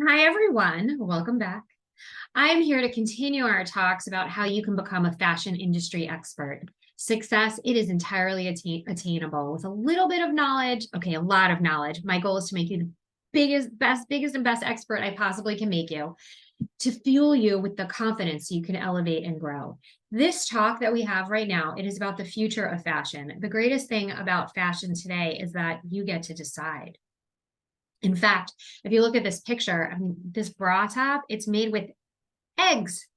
Hi, everyone. Welcome back. I'm here to continue our talks about how you can become a fashion industry expert. Success, it is entirely attainable with a little bit of knowledge. Okay, a lot of knowledge. My goal is to make you the biggest and best expert I possibly can make you, to fuel you with the confidence so you can elevate and grow. This talk that we have right now, it is about the future of fashion. The greatest thing about fashion today is that you get to decide. In fact, if you look at this picture, I mean, this bra top, it's made with eggs.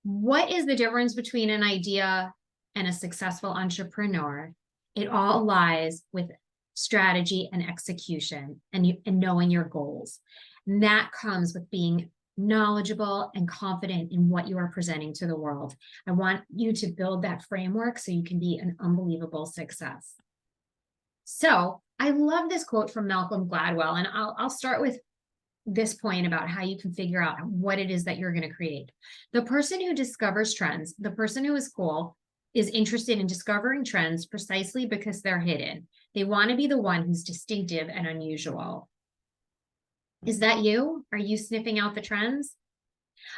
What is the difference between an idea and a successful entrepreneur? It all lies with strategy and execution and knowing your goals. And that comes with being knowledgeable and confident in what you are presenting to the world. I want you to build that framework so you can be an unbelievable success. So I love this quote from Malcolm Gladwell, and I'll start with this point about how you can figure out what it is that you're going to create. The person who discovers trends, the person who is cool, is interested in discovering trends precisely because they're hidden. They want to be the one who's distinctive and unusual. Is that you? Are you sniffing out the trends?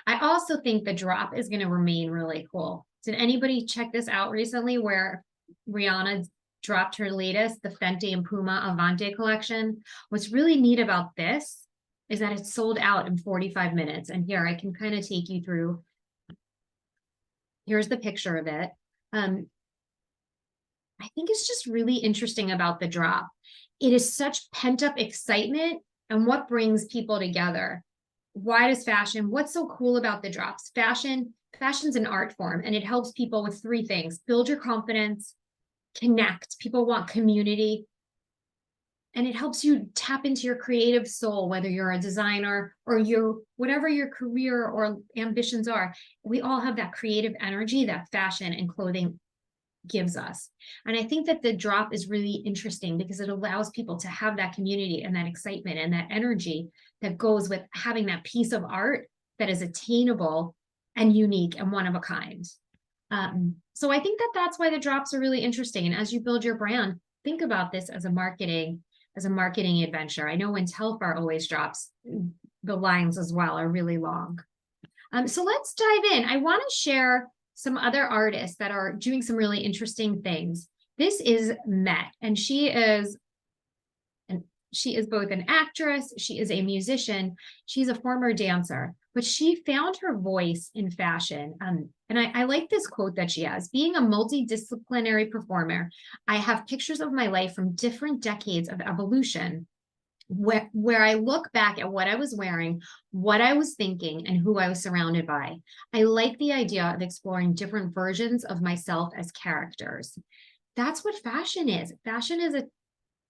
I also think the drop is going to remain really cool. Did anybody check this out recently where Rihanna dropped her latest, the Fenty and Puma Avante collection? What's really neat about this is that it's sold out in 45 minutes. And here I can kind of take you through. Here's the picture of it. I think it's just really interesting about the drop. It is such pent-up excitement and what brings people together. Why does fashion, what's so cool about the drops? Fashion's an art form, and it helps people with three things: build your confidence, connect. People want community, and it helps you tap into your creative soul, whether you're a designer or whatever your career or ambitions are. We all have that creative energy that fashion and clothing gives us. And I think that the drop is really interesting because it allows people to have that community and that excitement and that energy that goes with having that piece of art that is attainable and unique and one of a kind. So I think that that's why the drops are really interesting. And as you build your brand, think about this as a marketing adventure. I know when Telfar always drops, the lines as well are really long. So let's dive in. I want to share some other artists that are doing some really interesting things. This is Met, and she is both an actress, she is a musician, she's a former dancer, but she found her voice in fashion. And I like this quote that she has: being a multidisciplinary performer, I have pictures of my life from different decades of evolution, where I look back at what I was wearing, what I was thinking, and who I was surrounded by. I like the idea of exploring different versions of myself as characters. That's what fashion is. Fashion is a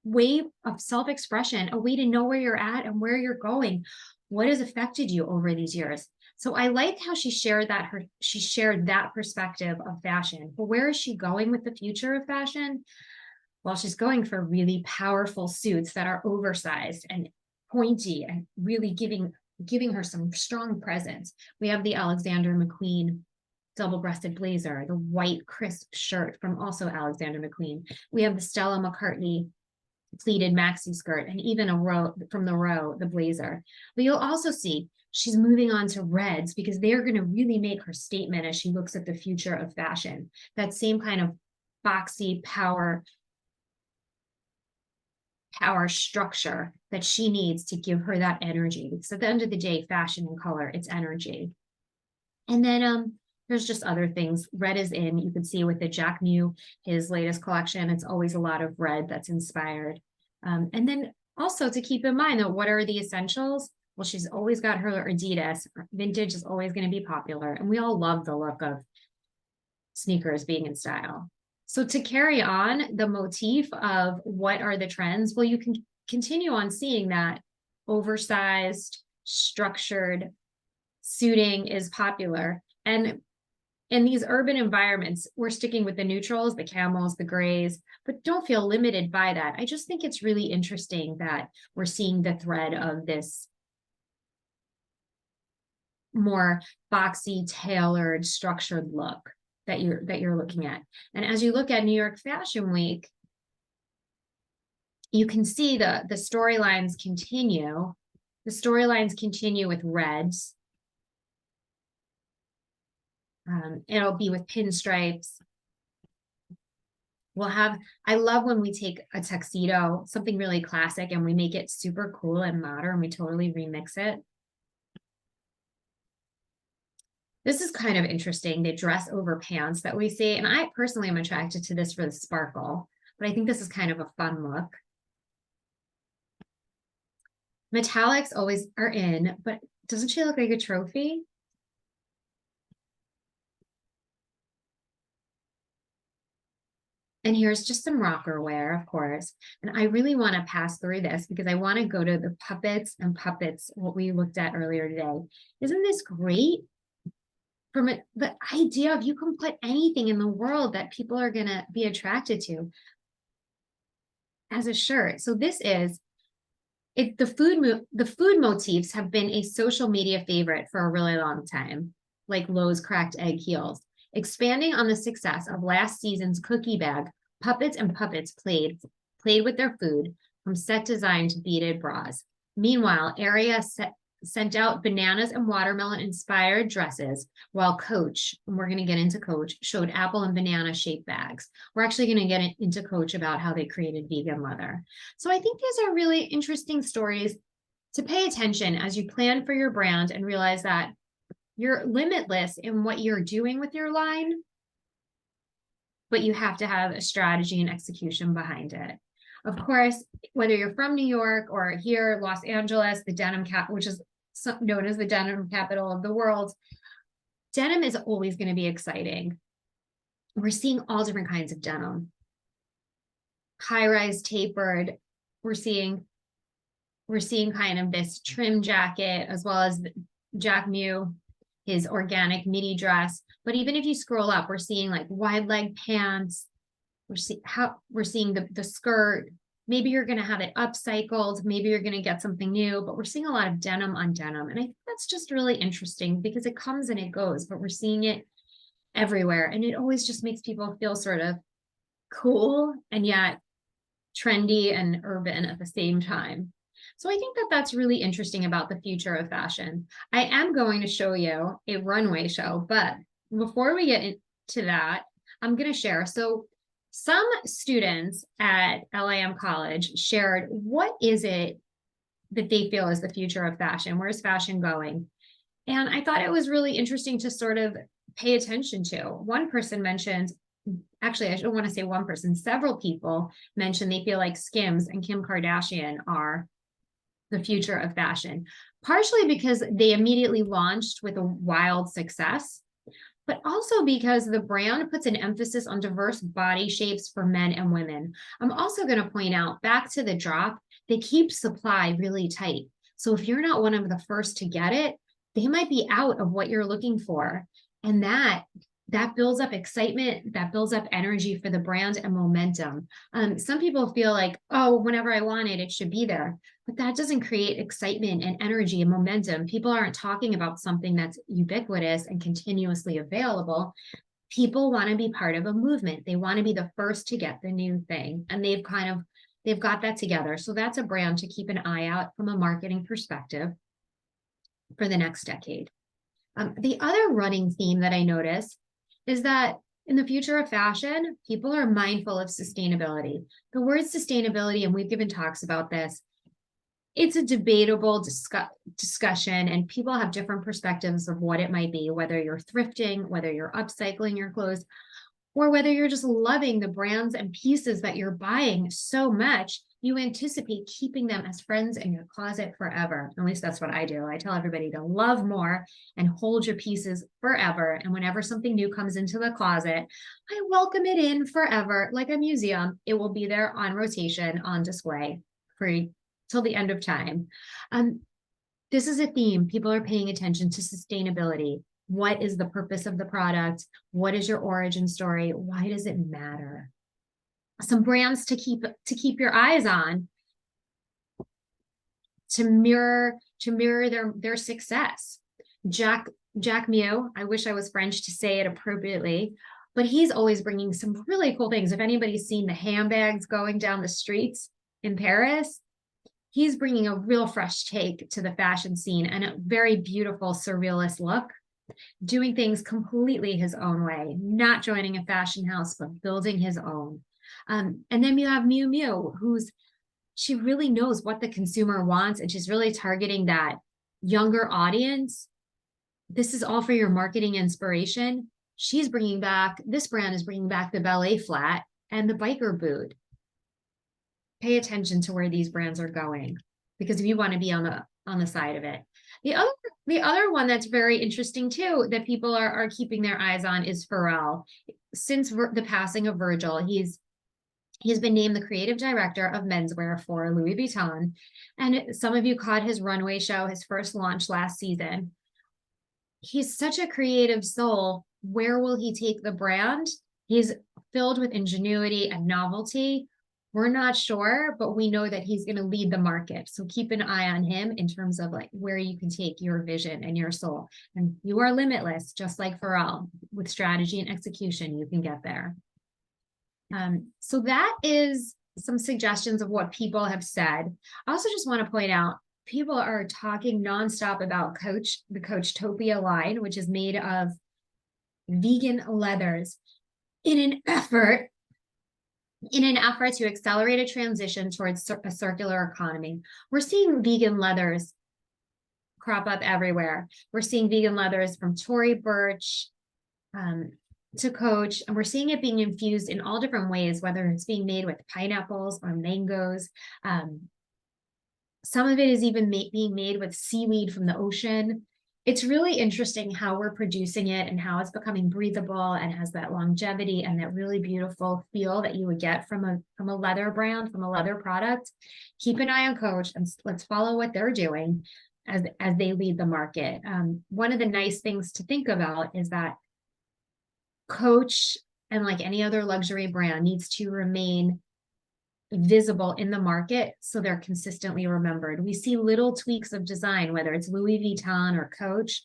way of self-expression, a way to know where you're at and where you're going, what has affected you over these years. So I like how she shared that perspective of fashion. But where is she going with the future of fashion? Well, she's going for really powerful suits that are oversized and pointy and really giving her some strong presence. We have the Alexander McQueen double-breasted blazer, the white crisp shirt from also Alexander McQueen. We have the Stella McCartney pleated maxi skirt, and even the blazer. But you'll also see she's moving on to reds because they're going to really make her statement as she looks at the future of fashion. That same kind of boxy power structure that she needs to give her that energy. Because at the end of the day, fashion and color, it's energy. And then there's just other things. Red is in. You can see with the Jack New, his latest collection, it's always a lot of red that's inspired. And then also to keep in mind that what are the essentials? Well, she's always got her Adidas. Vintage is always going to be popular. And we all love the look of sneakers being in style. So to carry on the motif of what are the trends, well, you can continue on seeing that oversized, structured suiting is popular. And in these urban environments, we're sticking with the neutrals, the camels, the grays, but don't feel limited by that. I just think it's really interesting that we're seeing the thread of this more boxy, tailored, structured look that you're looking at. And as you look at New York Fashion Week, you can see the storylines continue. The storylines continue with reds. It'll be with pinstripes. I love when we take a tuxedo, something really classic, and we make it super cool and modern. We totally remix it. This is kind of interesting, the dress over pants that we see. And I personally am attracted to this for the sparkle, but I think this is kind of a fun look. Metallics always are in, but doesn't she look like a trophy? And here's just some rocker wear, of course. And I really want to pass through this because I want to go to the puppets and puppets, what we looked at earlier today. Isn't this great? From it, the idea of you can put anything in the world that people are going to be attracted to as a shirt. So this is the food motifs have been a social media favorite for a really long time, like Lowe's cracked egg heels. Expanding on the success of last season's cookie bag, puppets and puppets played with their food, from set design to beaded bras. Meanwhile, sent out bananas and watermelon inspired dresses, while Coach, and we're going to get into Coach, showed apple and banana shaped bags. We're actually going to get into Coach about how they created vegan leather. So I think these are really interesting stories to pay attention as you plan for your brand and realize that you're limitless in what you're doing with your line, but you have to have a strategy and execution behind it. Of course, whether you're from New York or here, Los Angeles, the denim which is known as the denim capital of the world, denim is always going to be exciting. We're seeing all different kinds of denim. High-rise tapered. We're seeing kind of this trim jacket, as well as Jack Mew, his organic midi dress. But even if you scroll up, we're seeing like wide leg pants. We're seeing the skirt. Maybe you're going to have it upcycled. Maybe you're going to get something new, but we're seeing a lot of denim on denim. And I think that's just really interesting because it comes and it goes, but we're seeing it everywhere. And it always just makes people feel sort of cool and yet trendy and urban at the same time. So I think that that's really interesting about the future of fashion. I am going to show you a runway show, but before we get into that, I'm going to share. So some students at LIM College shared, what is it that they feel is the future of fashion? Where's fashion going? And I thought it was really interesting to sort of pay attention to. One person mentioned, actually, I don't want to say one person, several people mentioned they feel like Skims and Kim Kardashian are the future of fashion, partially because they immediately launched with a wild success, but also because the brand puts an emphasis on diverse body shapes for men and women. I'm also going to point out, back to the drop, they keep supply really tight. So if you're not one of the first to get it, they might be out of what you're looking for. And that builds up excitement, that builds up energy for the brand and momentum. Some people feel like, oh, whenever I want it, it should be there. But that doesn't create excitement and energy and momentum. People aren't talking about something that's ubiquitous and continuously available. People want to be part of a movement. They want to be the first to get the new thing. And they've got that together. So that's a brand to keep an eye out from a marketing perspective for the next decade. The other running theme that I notice is that in the future of fashion, people are mindful of sustainability. The word sustainability, and we've given talks about this, it's a debatable discussion, and people have different perspectives of what it might be, whether you're thrifting, whether you're upcycling your clothes, or whether you're just loving the brands and pieces that you're buying so much, you anticipate keeping them as friends in your closet forever. At least that's what I do. I tell everybody to love more and hold your pieces forever. And whenever something new comes into the closet, I welcome it in forever, like a museum. It will be there on rotation, on display, free till the end of time. This is a theme. People are paying attention to sustainability. What is the purpose of the product? What is your origin story? Why does it matter? Some brands to keep your eyes on, to mirror their success. Jack Mew, I wish I was French to say it appropriately, but he's always bringing some really cool things. If anybody's seen the handbags going down the streets in Paris, He's bringing a real fresh take to the fashion scene and a very beautiful surrealist look, doing things completely his own way, not joining a fashion house, but building his own. And then you have Miu Miu, she really knows what the consumer wants, and she's really targeting that younger audience. This is all for your marketing inspiration. This brand is bringing back the ballet flat and the biker boot. Pay attention to where these brands are going, because we want to be on the side of it. The other one that's very interesting too, that people are keeping their eyes on, is Pharrell. Since the passing of Virgil, he's been named the creative director of menswear for Louis Vuitton. And some of you caught his runway show, his first launch last season. He's such a creative soul. Where will he take the brand? He's filled with ingenuity and novelty. We're not sure, but we know that he's going to lead the market. So keep an eye on him in terms of like where you can take your vision and your soul. And you are limitless, just like Pharrell. With strategy and execution, you can get there. So that is some suggestions of what people have said. I also just want to point out, people are talking nonstop about the Coachtopia line, which is made of vegan leathers in an effort to accelerate a transition towards a circular economy. We're seeing vegan leathers crop up everywhere. We're seeing vegan leathers from Tory Burch to Coach, and we're seeing it being infused in all different ways, whether it's being made with pineapples or mangoes. Some of it is even being made with seaweed from the ocean. It's really interesting how we're producing it and how it's becoming breathable and has that longevity and that really beautiful feel that you would get from a leather brand, from a leather product. Keep an eye on Coach, and let's follow what they're doing as they lead the market. One of the nice things to think about is that Coach, and like any other luxury brand, needs to remain visible in the market so they're consistently remembered. We see little tweaks of design, whether it's Louis Vuitton or Coach,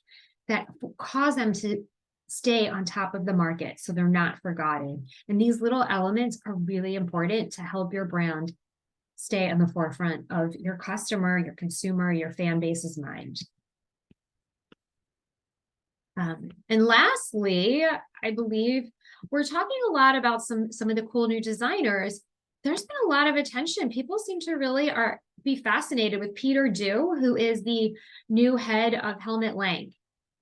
that cause them to stay on top of the market so they're not forgotten. And these little elements are really important to help your brand stay on the forefront of your customer, your consumer, your fan base's mind. And lastly, I believe we're talking a lot about some of the cool new designers. There's been a lot of attention. People seem to really be fascinated with Peter Du, who is the new head of Helmut Lang.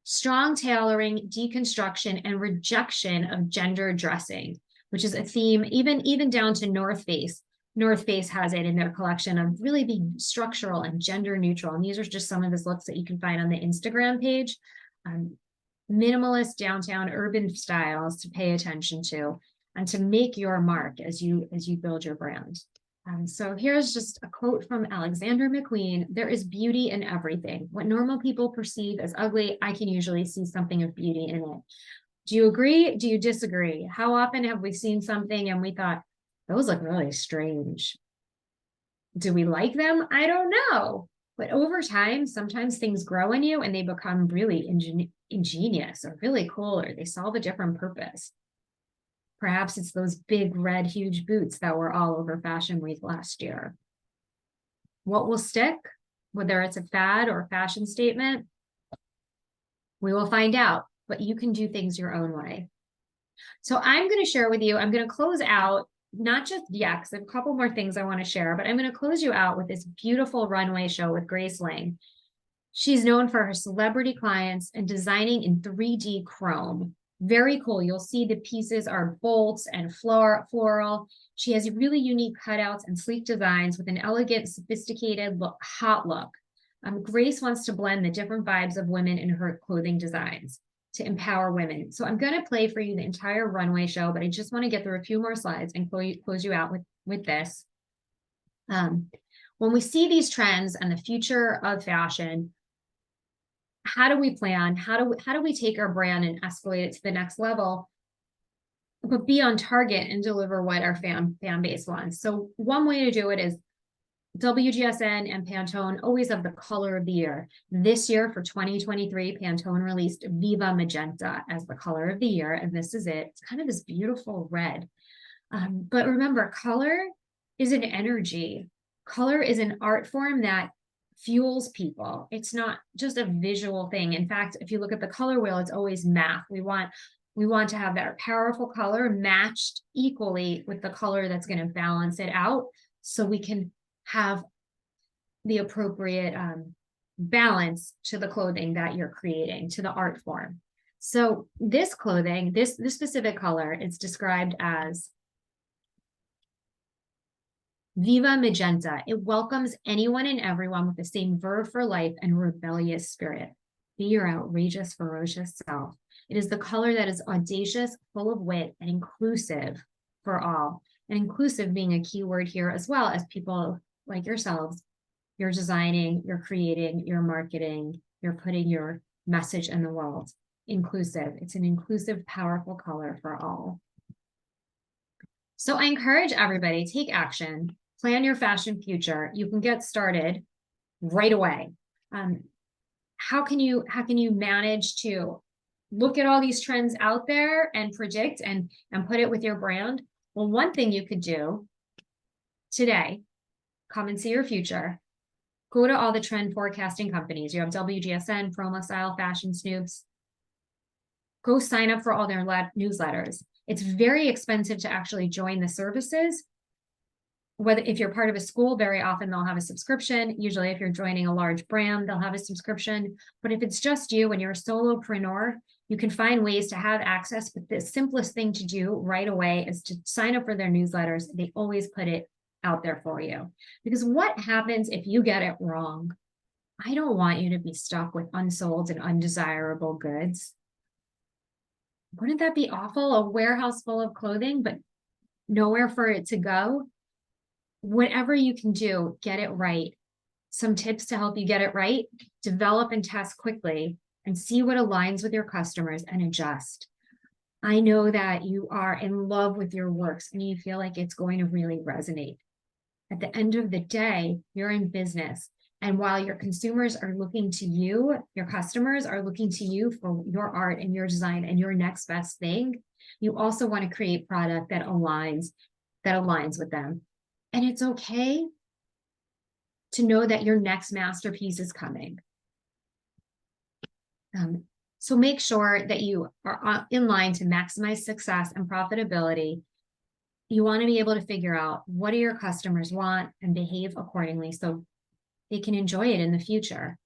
Strong tailoring, deconstruction, and rejection of gender dressing, which is a theme even down to North Face. North Face has it in their collection of really being structural and gender neutral. And these are just some of his looks that you can find on the Instagram page. Minimalist downtown urban styles to pay attention to and to make your mark as you build your brand. So here's just a quote from Alexander McQueen: "There is beauty in everything. What normal people perceive as ugly, I can usually see something of beauty in it." Do you agree? Do you disagree? How often have we seen something and we thought, those look really strange? Do we like them? I don't know. But over time, sometimes things grow in you and they become really ingenious or really cool, or they solve a different purpose. Perhaps it's those big red huge boots that were all over Fashion Week last year. What will stick, whether it's a fad or a fashion statement, we will find out, but you can do things your own way. So I'm going to share with you, I'm going to close out, not just yet, because I have a couple more things I want to share, but I'm going to close you out with this beautiful runway show with Grace Lang. She's known for her celebrity clients and designing in 3D chrome. Very cool. You'll see the pieces are bolts and floral. She has really unique cutouts and sleek designs with an elegant, sophisticated hot look. Grace wants to blend the different vibes of women in her clothing designs to empower women. So I'm going to play for you the entire runway show, but I just want to get through a few more slides and close you out with this. When we see these trends and the future of fashion, how do we plan? How do we take our brand and escalate it to the next level, but be on target and deliver what our fan base wants? So one way to do it is WGSN and Pantone always have the color of the year. This year for 2023, Pantone released Viva Magenta as the color of the year, and this is it. It's kind of this beautiful red. But remember, color is an energy. Color is an art form that fuels people. It's not just a visual thing. In fact, if you look at the color wheel, it's always math. We want to have that powerful color matched equally with the color that's going to balance it out, so we can have the appropriate balance to the clothing that you're creating, to the art form. So this clothing, this specific color, it's described as Viva Magenta. It welcomes anyone and everyone with the same verve for life and rebellious spirit. Be your outrageous, ferocious self. It is the color that is audacious, full of wit, and inclusive for all. And inclusive being a key word here, as well as people like yourselves. You're designing, you're creating, you're marketing, you're putting your message in the world. Inclusive. It's an inclusive, powerful color for all. So I encourage everybody, take action, plan your fashion future. You can get started right away. How can you manage to look at all these trends out there and predict and put it with your brand? Well, one thing you could do today, come and see your future. Go to all the trend forecasting companies. You have WGSN, Promo Style, Fashion Snoops. Go sign up for all their newsletters. It's very expensive to actually join the services. Whether if you're part of a school, very often they'll have a subscription. Usually if you're joining a large brand, they'll have a subscription. But if it's just you and you're a solopreneur, you can find ways to have access. But the simplest thing to do right away is to sign up for their newsletters. They always put it out there for you. Because what happens if you get it wrong? I don't want you to be stuck with unsold and undesirable goods. Wouldn't that be awful? A warehouse full of clothing, but nowhere for it to go? Whatever you can do, get it right. Some tips to help you get it right: develop and test quickly and see what aligns with your customers and adjust. I know that you are in love with your works and you feel like it's going to really resonate. At the end of the day, you're in business. And while your consumers are looking to you, your customers are looking to you for your art and your design and your next best thing, you also want to create product that aligns with them. And it's okay to know that your next masterpiece is coming. So make sure that you are in line to maximize success and profitability. You want to be able to figure out what do your customers want and behave accordingly so they can enjoy it in the future.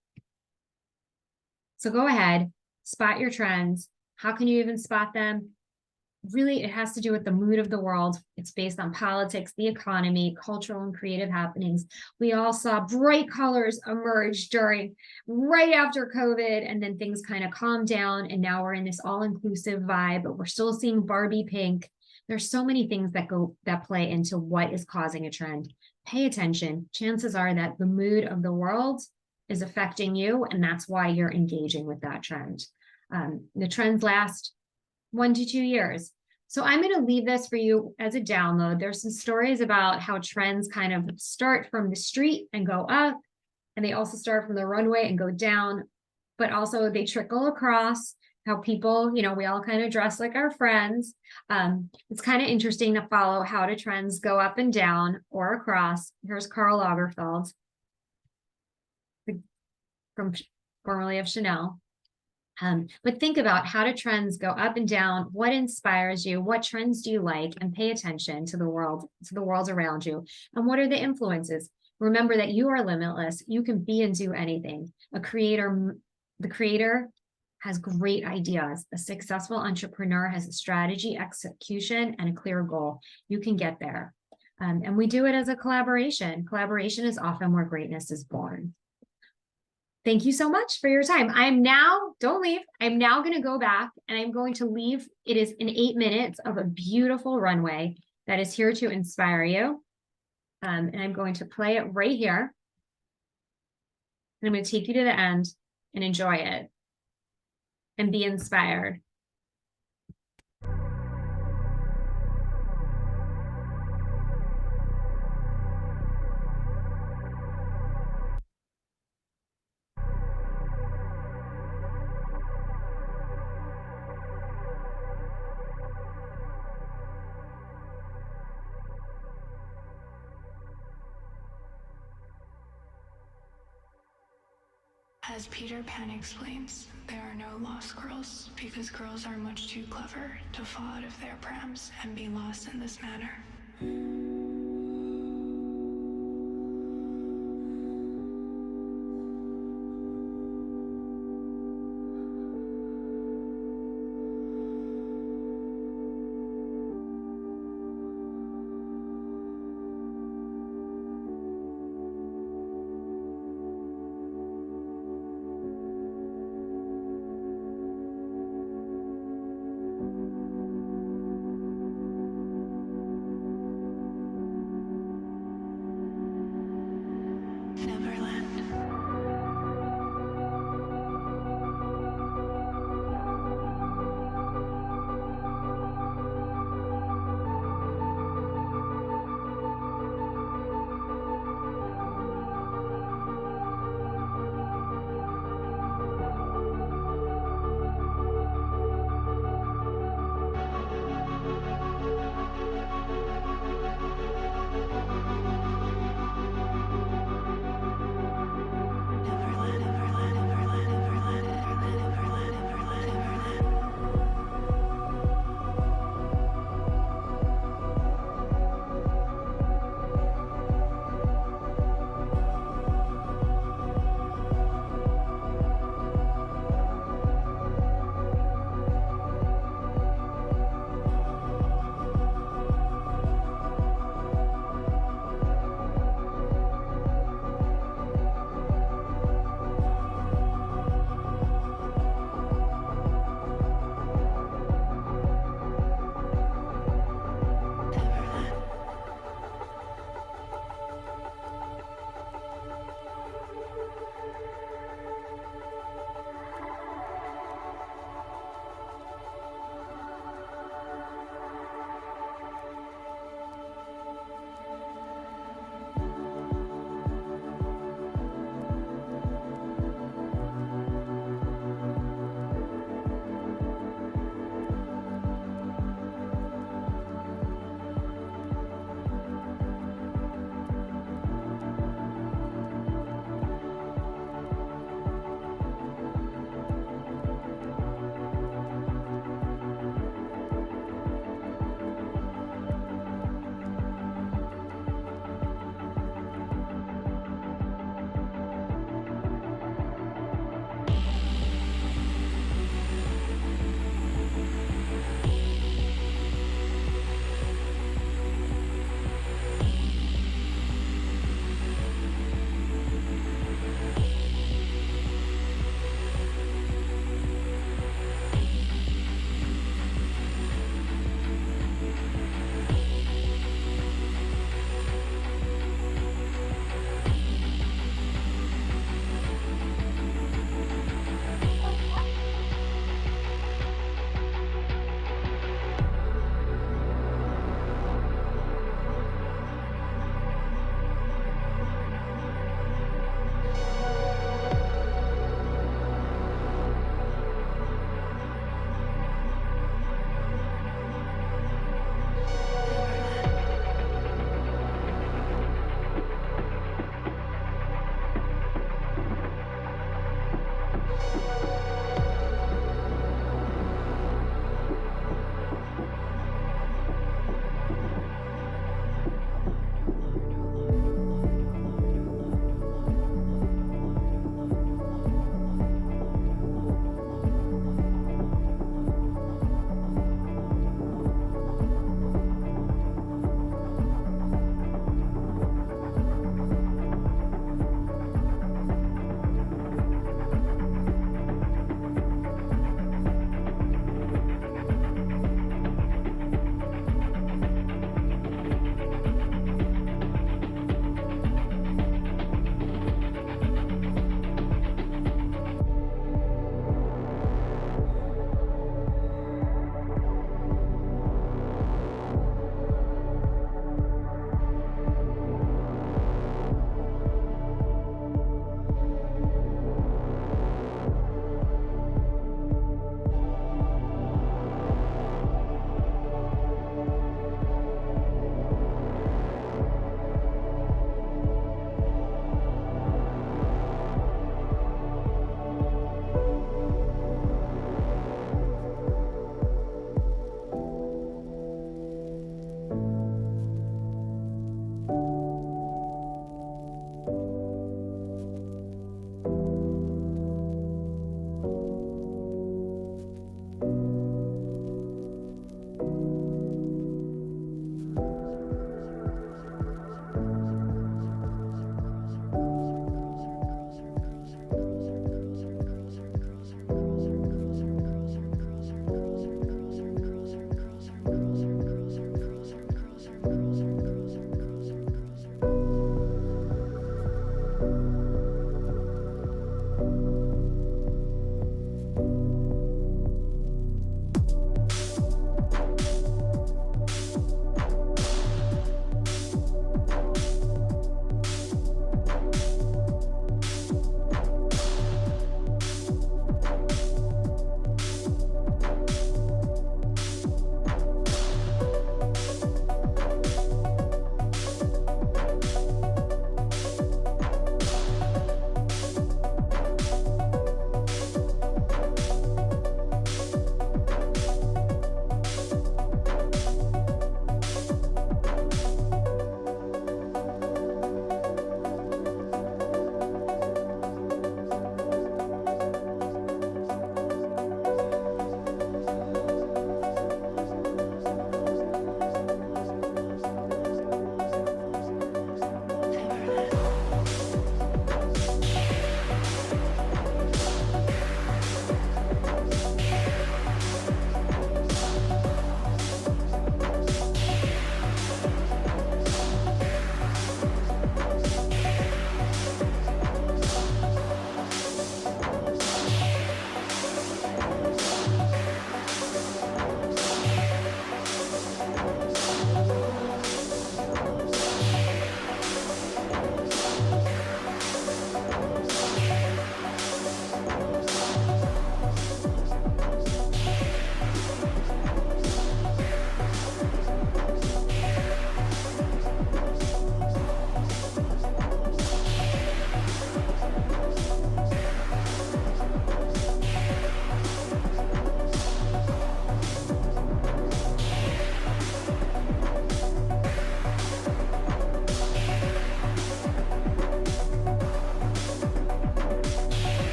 So go ahead, spot your trends. How can you even spot them? Really, it has to do with the mood of the world. It's based on politics, the economy, cultural and creative happenings. We all saw bright colors emerge right after COVID, and then things kind of calmed down, and now we're in this all-inclusive vibe, but we're still seeing Barbie pink. There's so many things that play into what is causing a trend. Pay attention. Chances are that the mood of the world is affecting you, and that's why you're engaging with that trend. The trends last 1 to 2 years. So I'm going to leave this for you as a download. There's some stories about how trends kind of start from the street and go up, and they also start from the runway and go down, but also they trickle across. How people, we all kind of dress like our friends. It's kind of interesting to follow how do trends go up and down or across. Here's Karl Lagerfeld, from formerly of Chanel. But think about how do trends go up and down, what inspires you, what trends do you like, and pay attention to the world around you, and what are the influences. Remember that you are limitless. You can be and do anything. The creator has great ideas. A successful entrepreneur has a strategy, execution, and a clear goal. You can get there. And we do it as a collaboration. Collaboration is often where greatness is born. Thank you so much for your time. Don't leave. I'm now going to go back and I'm going to leave. It is in 8 minutes of a beautiful runway that is here to inspire you. And I'm going to play it right here. And I'm going to take you to the end and enjoy it and be inspired. As Peter Pan explains, there are no lost girls because girls are much too clever to fall out of their prams and be lost in this manner.